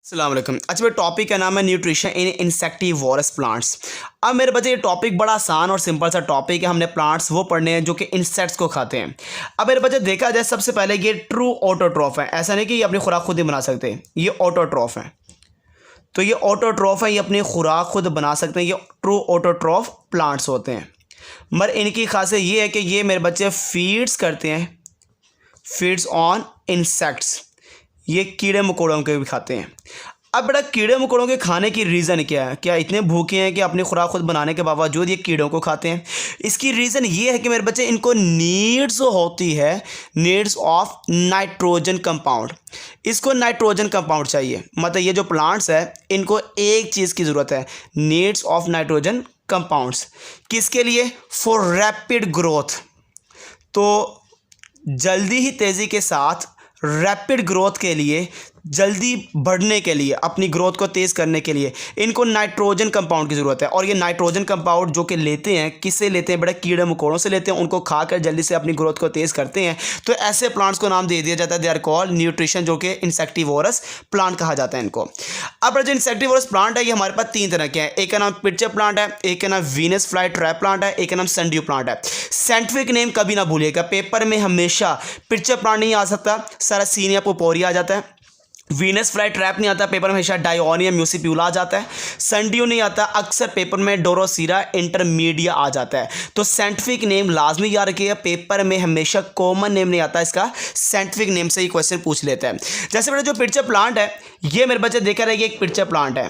अस्सलाम वालेकुम। अच्छा मेरा टॉपिक का नाम है न्यूट्रिशन इन इंसेक्टिवोरस प्लांट्स। अब मेरे बच्चे ये टॉपिक बड़ा आसान और सिंपल सा टॉपिक है। हमने प्लांट्स वो पढ़ने हैं जो कि इंसेक्ट्स को खाते हैं। अब मेरे बच्चे देखा जाए सबसे पहले ये ट्रू ऑटोट्रॉफ है। ऐसा नहीं कि ये अपनी खुराक खुद ही बना सकते, ये ऑटोट्रॉफ है। तो ये ऑटोट्रॉफ है, ये अपनी खुराक खुद बना सकते हैं। ये ट्रू ऑटोट्रॉफ प्लांट्स होते हैं। मगर इनकी खासियत ये है कि ये मेरे बच्चे फीड्स करते हैं, फीड्स ऑन इंसेक्ट्स। ये कीड़े मकोड़ों के भी खाते हैं। अब बेटा कीड़े मकोड़ों के खाने की रीज़न क्या है? क्या इतने भूखे हैं कि अपनी खुराक खुद बनाने के बावजूद ये कीड़ों को खाते हैं? इसकी रीज़न ये है कि मेरे बच्चे इनको नीड्स होती है, नीड्स ऑफ नाइट्रोजन कंपाउंड। इसको नाइट्रोजन कंपाउंड चाहिए। मतलब ये जो प्लांट्स है इनको एक चीज़ की ज़रूरत है, नीड्स ऑफ नाइट्रोजन कंपाउंड्स। किसके लिए? For rapid growth. तो जल्दी ही तेज़ी के साथ रैपिड ग्रोथ के लिए, जल्दी बढ़ने के लिए, अपनी ग्रोथ को तेज़ करने के लिए इनको नाइट्रोजन कंपाउंड की ज़रूरत है। और ये नाइट्रोजन कंपाउंड जो कि लेते हैं, किससे लेते हैं? बड़े कीड़े मकोड़ों से लेते हैं। उनको खाकर जल्दी से अपनी ग्रोथ को तेज़ करते हैं। तो ऐसे प्लांट्स को नाम दे दिया जाता है, दे आर कॉल्ड न्यूट्रिशन, जो कि इंसेक्टिवोरस प्लांट कहा जाता है इनको। अब जो इंसेक्टिवोरस प्लांट है ये हमारे पास तीन तरह के हैं। एक का नाम पिटचर प्लांट है, एक का नाम वीनस फ्लाई ट्रैप प्लांट है, एक का नाम सनड्यू प्लांट है। साइंटिफिक नेम कभी ना भूलिएगा, पेपर में हमेशा पिटचर प्लांट नहीं आ सकता, सारासीनिया पोपोरिया आ जाता है। वीनस फ्लाई ट्रैप नहीं आता, पेपर में हमेशा डायोनियम म्यूसिप्यूला आ जाता है। सनड्यू नहीं आता, अक्सर पेपर में डोरोसीरा इंटरमीडिया आ जाता है। तो साइंटिफिक नेम लाजमी याद रखिएगा, पेपर में हमेशा कॉमन नेम नहीं आता, इसका साइंटिफिक नेम से ही क्वेश्चन पूछ लेते हैं। जैसे मेरा जो पिटचर प्लांट है, ये मेरे बच्चे देखा रहेगा, एक पिटचर प्लांट है,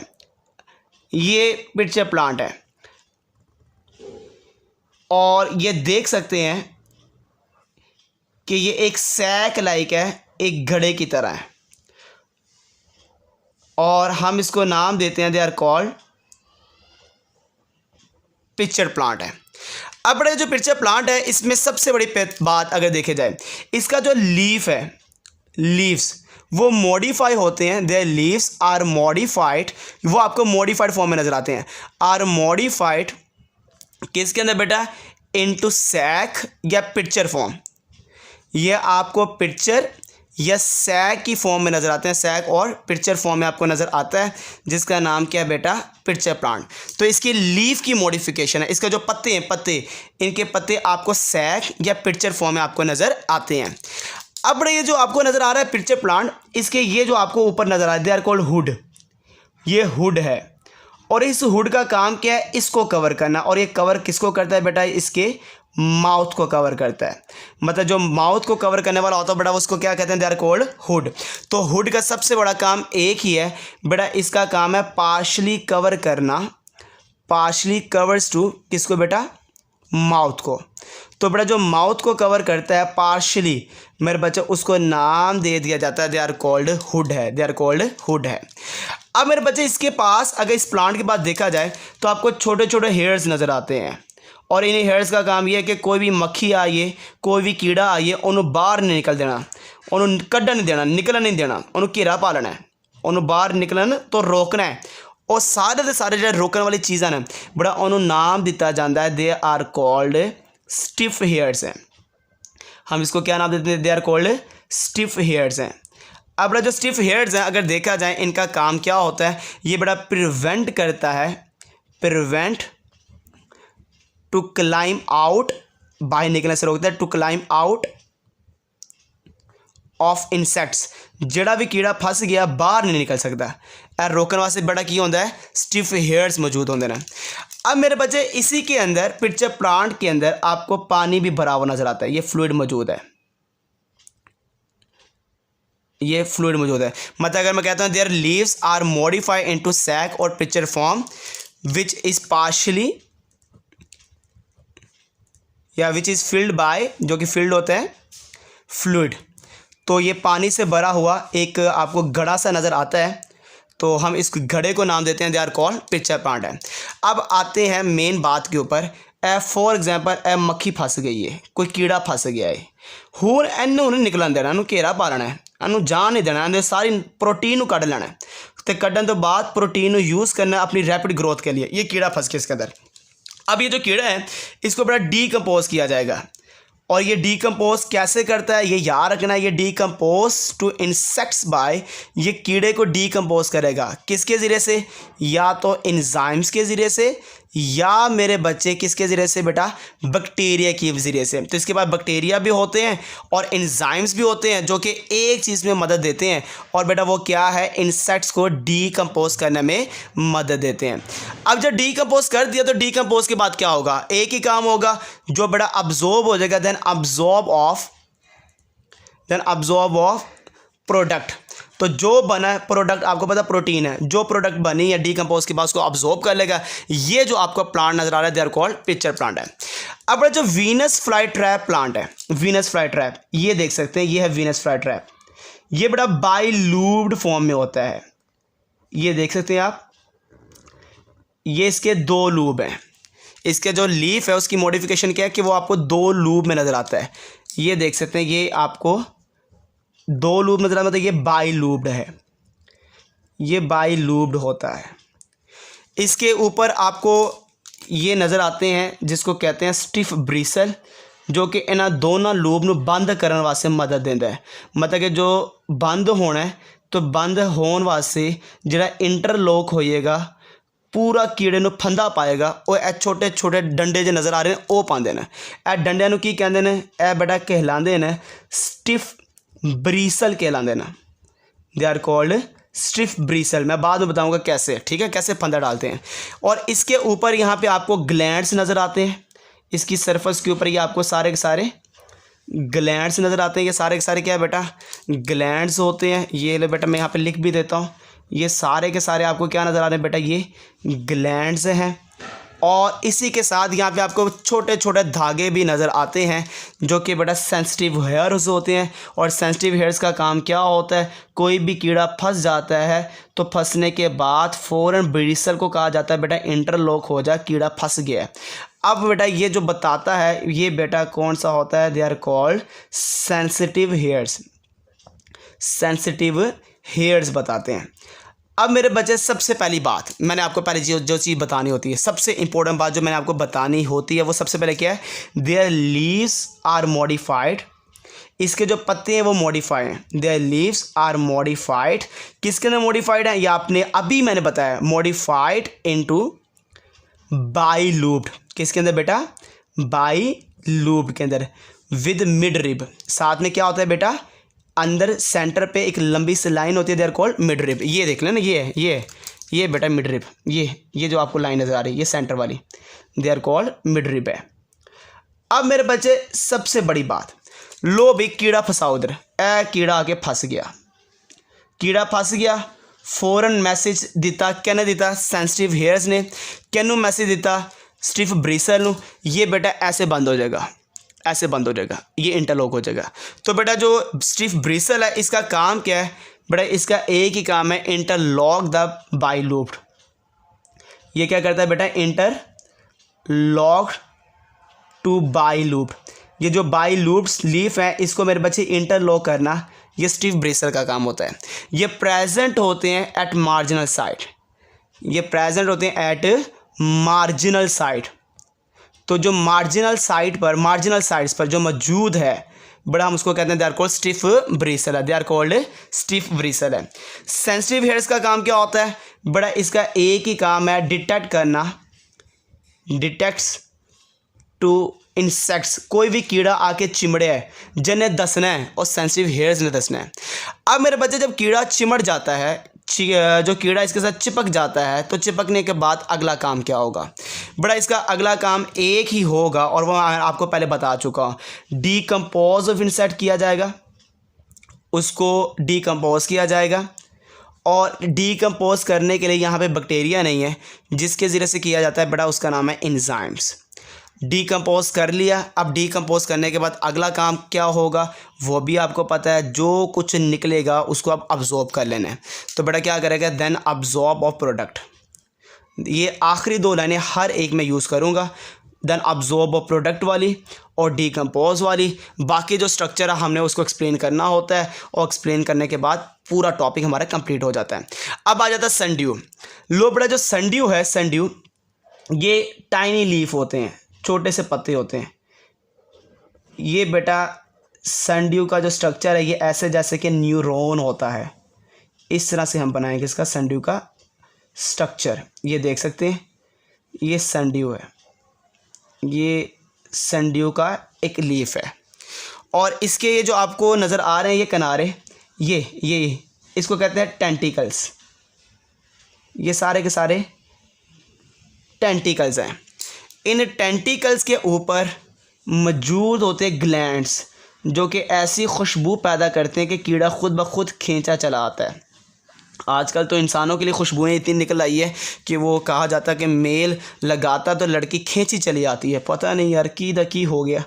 ये पिटचर प्लांट है। और ये देख सकते हैं कि ये एक सैक लाइक है, एक घड़े की तरह है। और हम इसको नाम देते हैं, दे आर कॉल्ड पिटचर प्लांट है। अब बड़े जो पिटचर प्लांट है इसमें सबसे बड़ी बात अगर देखे जाए, इसका जो लीफ है, लीव्स वो मॉडिफाई होते हैं। देयर लीव्स आर मॉडिफाइड, वो आपको मॉडिफाइड फॉर्म में नजर आते हैं। आर मॉडिफाइड किसके अंदर बेटा? इनटू सैक या पिटचर फॉर्म। ये आपको पिटचर या सैक की फॉर्म में नज़र आते हैं। सैक और पिटचर फॉर्म में आपको नज़र आता है, जिसका नाम क्या है बेटा? पिटचर प्लांट। तो इसकी लीफ की मॉडिफिकेशन है। इसका जो पत्ते हैं, पत्ते, इनके पत्ते आपको सैक या पिटचर फॉर्म में आपको नज़र आते हैं। अब ये जो आपको नज़र आ रहा है पिटचर प्लांट, इसके ये जो आपको ऊपर नज़र आ रहा है, दे आर कॉल्ड हुड। ये हुड है। और इस हुड का काम क्या है? इसको कवर करना। और ये कवर किसको करता है बेटा? इसके माउथ को कवर करता है। मतलब जो माउथ को कवर करने वाला होता है बेटा, उसको क्या कहते हैं? They are called hood. तो हुड का सबसे बड़ा काम एक ही है बेटा, इसका काम है पार्शली कवर करना। पार्शली कवर्स टू किसको बेटा? माउथ को। तो बेटा जो माउथ को कवर करता है पार्शली, मेरे बच्चे उसको नाम दे दिया जाता है, दे आर कॉल्ड हुड है, दे आर कॉल्ड हुड है। अब मेरे बच्चे इसके पास अगर इस प्लांट के पास देखा जाए तो आपको छोटे छोटे हेयर्स नज़र आते हैं। और इन हेयर्स का काम यह है कि कोई भी मक्खी आइए, कोई भी कीड़ा आइए, उन्होंने बाहर नहीं निकल देना, उन्होंने कड्डा नहीं देना, निकलन नहीं देना, उन्होंने घेरा पा लेना है, उन्होंने बाहर निकलन तो रोकना है। और सारे के सारे जो रोकने वाली चीज़ें हैं बड़ा उन्होंने नाम दिता जाता है, they are called stiff hairs हैं। हम इसको क्या नाम देते हैं? They are called stiff hairs हैं। अब बड़ा जो स्टिफ हेयर्स हैं अगर देखा जाए, इनका काम क्या होता है? ये बड़ा प्रिवेंट करता है, प्रिवेंट टू क्लाइम आउट, बाहर निकलने से रोकता है, to climb out of insects. जड़ा भी कीड़ा फंस गया बाहर नहीं निकल सकता, और रोकने वास्ते बड़ा की होता है? स्टिफ हेयर्स मौजूद होते हैं। अब मेरे बच्चे इसी के अंदर, पिटचर प्लांट के अंदर आपको पानी भी भरा हुआ नजर आता है। ये फ्लूइड मौजूद है, ये फ्लूइड मौजूद है। मतलब अगर मैं कहता हूँ their leaves are modified into sac और pitcher form which is partially या विच इज़ फिल्ड बाय, जो कि फिल्ड होता है फ्लूइड। तो ये पानी से भरा हुआ एक आपको घड़ा सा नज़र आता है। तो हम इस घड़े को नाम देते हैं, दे आर कॉल्ड पिटचर प्लांट है। अब आते हैं मेन बात के ऊपर। फॉर एग्जाम्पल मक्खी फंस गई है, कोई कीड़ा फंस गया है, हूँ इन्हें उन्हें निकलन देना, इन्हू घेरा पा लेना है, इन्हू जान नहीं देना, इन्हें सारी प्रोटीन कढ़ लेना है। तो कढ़ने तो बाद प्रोटीन यूज़ करना है अपनी रैपिड ग्रोथ के लिए। ये कीड़ा फंस के इसके अंदर। अब ये जो कीड़ा है इसको बड़ा डीकम्पोज किया जाएगा और ये डीकम्पोज कैसे करता है ये याद रखना है। ये डीकम्पोज टू इंसेक्ट्स बाय, ये कीड़े को डीकम्पोज करेगा किसके ज़रिए से, या तो एंजाइम्स के ज़रिए से या मेरे बच्चे किसके ज़रिए से बेटा, बैक्टीरिया के ज़रिए से। तो इसके बाद बैक्टीरिया भी होते हैं और एंजाइम्स भी होते हैं जो कि एक चीज़ में मदद देते हैं, और बेटा वो क्या है, इंसेक्ट्स को डीकम्पोज करने में मदद देते हैं। अब जब डीकम्पोज कर दिया तो डीकम्पोज के बाद क्या होगा, एक ही काम होगा, जो बेटा अब्जॉर्ब हो जाएगा, देन अब्जॉर्ब ऑफ प्रोडक्ट। तो जो बना प्रोडक्ट, आपको पता प्रोटीन है, जो प्रोडक्ट बनी है डीकम्पोज के बाद उसको अब्जॉर्ब कर लेगा। ये जो आपको प्लांट नजर आ रहा है they are called pitcher plant है। अब जो वीनस फ्लाई ट्रैप प्लांट है, वीनस फ्लाई ट्रैप, ये देख सकते हैं, ये है वीनस फ्लाई ट्रैप। ये बड़ा बाइलूब्ड फॉर्म में होता है, ये देख सकते हैं आप, ये इसके 2 लूब हैं। इसके जो लीफ है उसकी मॉडिफिकेशन क्या है कि वो आपको 2 लूब में नज़र आता है। ये देख सकते हैं, ये आपको 2 लूब नजर आता है, मतलब ये बाइलूब्ड है, ये बाइलूब्ड होता है। इसके ऊपर आपको ये नज़र आते हैं जिसको कहते हैं स्टिफ ब्रिसल, जो कि इन्हां दोनों लूब ਨੂੰ बंद करने वास्ते मदद देता है। मतलब कि जो बंद होना है तो बंद होने वास्ते जिहड़ा इंटरलॉक होएगा पूरा कीड़े ਨੂੰ फंदा पाएगा। और ए छोटे छोटे डंडे जो नज़र आ रहे हैं वो पाते हैं। ए डंडियां ਨੂੰ की कहते हैं, ए बेटा कहलाते हैं स्टिफ ब्रिसल कहलाते हैं, they are called stiff bristle. मैं बाद में बताऊंगा कैसे, ठीक है, कैसे फंदा डालते हैं। और इसके ऊपर यहाँ पे आपको ग्लैंड्स नज़र आते हैं, इसकी सरफेस के ऊपर ये आपको सारे के सारे ग्लैंड्स नज़र आते हैं। ये सारे के सारे क्या है बेटा, ग्लैंड्स होते हैं। ये ले बेटा मैं यहाँ पे लिख भी देता हूँ, ये सारे के सारे आपको क्या नज़र आ रहे हैं बेटा, ये ग्लैंड्स हैं। और इसी के साथ यहाँ पे आपको छोटे छोटे धागे भी नज़र आते हैं जो कि बेटा सेंसिटिव हेयर्स होते हैं। और सेंसिटिव हेयर्स का काम क्या होता है, कोई भी कीड़ा फंस जाता है तो फंसने के बाद फ़ौरन ब्रिसल को कहा जाता है बेटा इंटरलॉक हो जा, कीड़ा फंस गया है। अब बेटा ये जो बताता है ये बेटा कौन सा होता है, they are called sensitive hairs, sensitive hairs बताते हैं। अब मेरे बच्चे सबसे पहली बात मैंने आपको पहले जो चीज़ बतानी होती है, सबसे इंपॉर्टेंट बात जो मैंने आपको बतानी होती है वो सबसे पहले क्या है, देयर लीव्स आर मॉडिफाइड। इसके जो पत्ते हैं वो मॉडिफाइड हैं, देयर लीव्स आर मॉडिफाइड। किसके अंदर मॉडिफाइड है, ये आपने अभी मैंने बताया, मॉडिफाइड इनटू बाइलूब्ड। किसके अंदर बेटा, बाइलूब्ड के अंदर, विद मिड रिब। साथ में क्या होता है बेटा, अंदर सेंटर पे एक लंबी सी लाइन होती है, they are called mid rib. ये देख लेना, ये बेटा मिड रिब, ये जो आपको लाइन नज़र आ रही है ये सेंटर वाली, they are called mid rib है। अब मेरे बच्चे सबसे बड़ी बात, लो भी कीड़ा फंसा उधर, कीड़ा आके फंस गया, कीड़ा फंस गया, फ़ौरन मैसेज दिता, कहने दिता सेंसिटिव हेयर्स ने, कहनू मैसेज दिता स्टिफ ब्रिसल नू, ये बेटा ऐसे बंद हो जाएगा, ऐसे बंद हो जाएगा, ये इंटरलॉक हो जाएगा। तो बेटा जो स्टिफ ब्रिसल है इसका काम क्या है बेटा, इसका एक ही काम है, इंटरलॉक द बाइलूब्ड। ये क्या करता है बेटा, इंटरलॉक टू बाइलूब्ड। ये जो बाइलूब्ड लीफ है इसको मेरे बच्चे इंटरलॉक करना, ये स्टिफ ब्रिसल का काम होता है। ये प्रेजेंट होते हैं एट मार्जिनल साइड, ये प्रेजेंट होते हैं एट मार्जिनल साइड। तो जो मार्जिनल साइड पर, मार्जिनल साइड्स पर जो मौजूद है बड़ा, हम उसको कहते हैं they are called stiff bristle है, they are called stiff bristle है। सेंसिटिव हेयर्स का काम क्या होता है बड़ा, इसका एक ही काम है डिटेक्ट करना, डिटेक्ट्स टू इंसेक्ट्स। कोई भी कीड़ा आके चिमड़े है जिन्हें दसना है और सेंसिटिव हेयर्स ने दसना है। अब मेरे बच्चे जब कीड़ा चिमड़ जाता है, जो कीड़ा इसके साथ चिपक जाता है, तो चिपकने के बाद अगला काम क्या होगा बड़ा, इसका अगला काम एक ही होगा और वो आपको पहले बता चुका हूँ, डीकम्पोज ऑफ इंसेक्ट किया जाएगा, उसको डीकम्पोज किया जाएगा। और डीकम्पोज करने के लिए यहाँ पे बैक्टीरिया नहीं है जिसके ज़रिए से किया जाता है बेटा, उसका नाम है एंजाइम्स। डीकम्पोज कर लिया, अब डीकम्पोज करने के बाद अगला काम क्या होगा वो भी आपको पता है, जो कुछ निकलेगा उसको आप अब्जॉर्ब कर लेना है। तो बेटा क्या करेगा, देन अब्जॉर्ब ऑफ प्रोडक्ट। ये आखिरी 2 लाइनें हर एक में यूज़ करूँगा, देन अब्जॉर्ब ऑफ प्रोडक्ट वाली और डीकम्पोज वाली। बाकी जो स्ट्रक्चर है हमने उसको एक्सप्लेन करना होता है और एक्सप्लेन करने के बाद पूरा टॉपिक हमारा कंप्लीट हो जाता है। अब आ जाता है सनड्यू। लो बेटा जो सनड्यू है, सनड्यू ये टाइनी लीफ होते हैं, छोटे से पत्ते होते हैं, ये बेटा सनड्यू का जो स्ट्रक्चर है ये ऐसे जैसे कि न्यूरॉन होता है, इस तरह से हम बनाएंगे इसका सनड्यू का स्ट्रक्चर। ये देख सकते हैं, ये सनड्यू है, ये सनड्यू का एक लीफ है। और इसके ये जो आपको नज़र आ रहे हैं ये किनारे, ये इसको कहते हैं टेंटिकल्स। ये सारे के सारे टेंटिकल्स हैं। इन टेंटिकल्स के ऊपर मौजूद होते ग्लैंड्स जो कि ऐसी खुशबू पैदा करते हैं कि कीड़ा खुद ब खुद खींचा चला आता है। आजकल तो इंसानों के लिए खुशबुएं इतनी निकल आई है कि वो कहा जाता है कि मेल लगाता तो लड़की खींची चली आती है। पता नहीं यार की हो गया।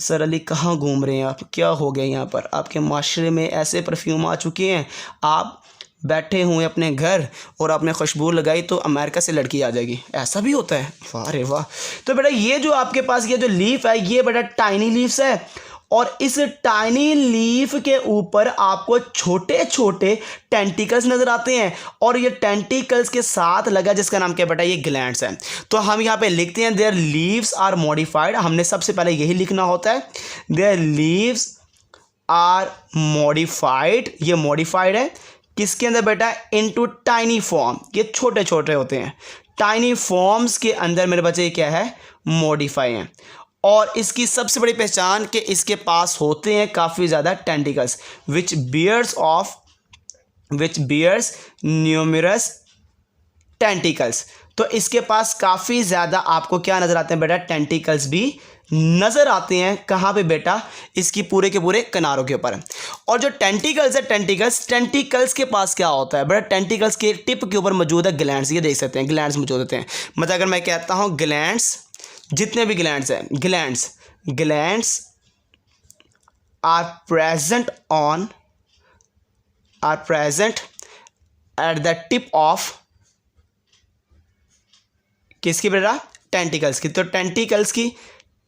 सर अली कहाँ घूम रहे हैं आप, क्या हो गया यहाँ पर? आपके माशरे में ऐसे परफ्यूम आ चुके हैं, आप बैठे हुए अपने घर और आपने खुशबू लगाई तो अमेरिका से लड़की आ जाएगी, ऐसा भी होता है? वाह रे वाह। तो बेटा ये जो आपके पास ये जो लीफ है ये बेटा टाइनी लीव्स है, और इस टाइनी लीफ के ऊपर आपको छोटे छोटे टेंटिकल्स नजर आते हैं, और ये टेंटिकल्स के साथ लगा जिसका नाम क्या बेटा, ये ग्लैंड्स हैं। तो हम यहाँ पे लिखते हैं देयर लीव्स आर मॉडिफाइड। हमने सबसे पहले यही लिखना होता है, देयर लीव्स आर मॉडिफाइड। ये मॉडिफाइड है किसके अंदर बेटा, इनटू टाइनी फॉर्म। ये छोटे छोटे होते हैं, टाइनी फॉर्म्स के अंदर मेरे बच्चे क्या है, मॉडिफाई हैं। और इसकी सबसे बड़ी पहचान कि इसके पास होते हैं काफ़ी ज़्यादा tentacles which bears numerous tentacles. तो इसके पास काफ़ी ज़्यादा आपको क्या नज़र आते हैं बेटा, टेंटिकल्स भी नज़र आते हैं। कहाँ पे बेटा, इसकी पूरे के पूरे किनारों के ऊपर। और जो टेंटिकल्स है, टेंटिकल्स के पास क्या होता है बेटा, टेंटिकल्स के टिप के ऊपर मौजूद है ग्लैंड्स। ये देख सकते हैं ग्लैंड्स मौजूद होते हैं। मतलब अगर मैं कहता हूँ ग्लैंड्स, जितने भी ग्लैंड्स हैं, glands are present at the tip of किसकी बेटा, टेंटिकल्स की। तो टेंटिकल्स की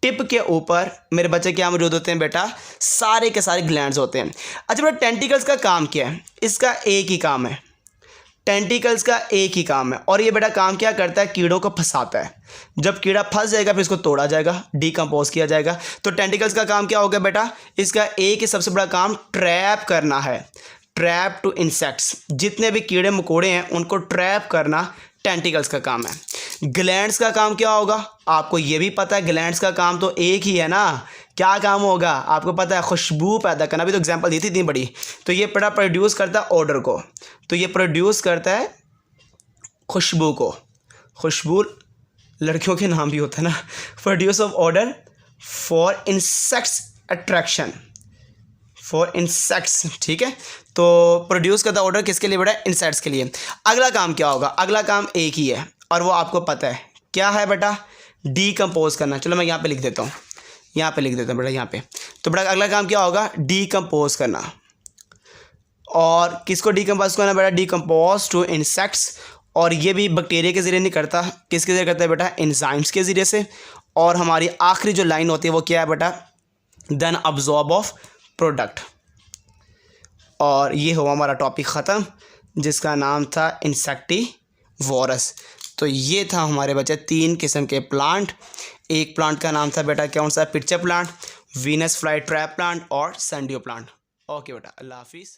टिप के ऊपर मेरे बच्चे क्या मौजूद होते हैं बेटा, सारे के सारे ग्लैंड्स होते हैं। अच्छा बेटा टेंटिकल्स का काम क्या है, इसका एक ही काम है, टेंटिकल्स का एक ही काम है। और ये बेटा काम क्या करता है, कीड़ों को फंसाता है। जब कीड़ा फंस जाएगा फिर इसको तोड़ा जाएगा, डिकम्पोज किया जाएगा। तो टेंटिकल्स का काम क्या होगा बेटा, इसका एक ही सबसे बड़ा काम ट्रैप करना है, ट्रैप टू इंसेक्ट्स। जितने भी कीड़े मकोड़े हैं उनको ट्रैप करना टेंटिकल्स का काम है। ग्लैंड्स का काम क्या होगा, आपको ये भी पता है, ग्लैंड्स का काम तो एक ही है ना, क्या काम होगा आपको पता है, खुशबू पैदा करना। अभी तो एग्जांपल दी थी इतनी बड़ी। तो ये बड़ा प्रोड्यूस करता है ऑर्डर को, तो ये प्रोड्यूस करता है खुशबू को। खुशबू लड़कियों के नाम भी होता है ना, produce of order for insects attraction, for insects, ठीक है। तो प्रोड्यूस करता ऑर्डर किसके लिए बेटा, इंसेक्ट्स के लिए। अगला काम क्या होगा, अगला काम एक ही है और वो आपको पता है क्या है बेटा, डीकम्पोज करना। चलो मैं यहाँ पे लिख देता हूँ, यहाँ पे लिख देता हूँ बेटा, यहाँ पे। तो बेटा अगला काम क्या होगा, डीकम्पोज करना। और किसको डीकम्पोज करना बेटा, डीकम्पोज टू इंसेक्ट्स। और ये भी बैक्टीरिया के ज़रिए नहीं करता, किसके ज़रिए करता है बेटा, एंजाइम्स के ज़रिए से। और हमारी आखिरी जो लाइन होती है वो क्या है बेटा, देन अब्जॉर्ब ऑफ प्रोडक्ट। और ये हुआ हमारा टॉपिक ख़त्म जिसका नाम था इंसेक्टिवोरस। तो ये था हमारे बच्चे 3 किस्म के प्लांट। एक प्लांट का नाम था बेटा कौन सा, pitcher plant, Venus fly trap plant और सनड्यू प्लांट। ओके बेटा, अल्लाह हाफिज़।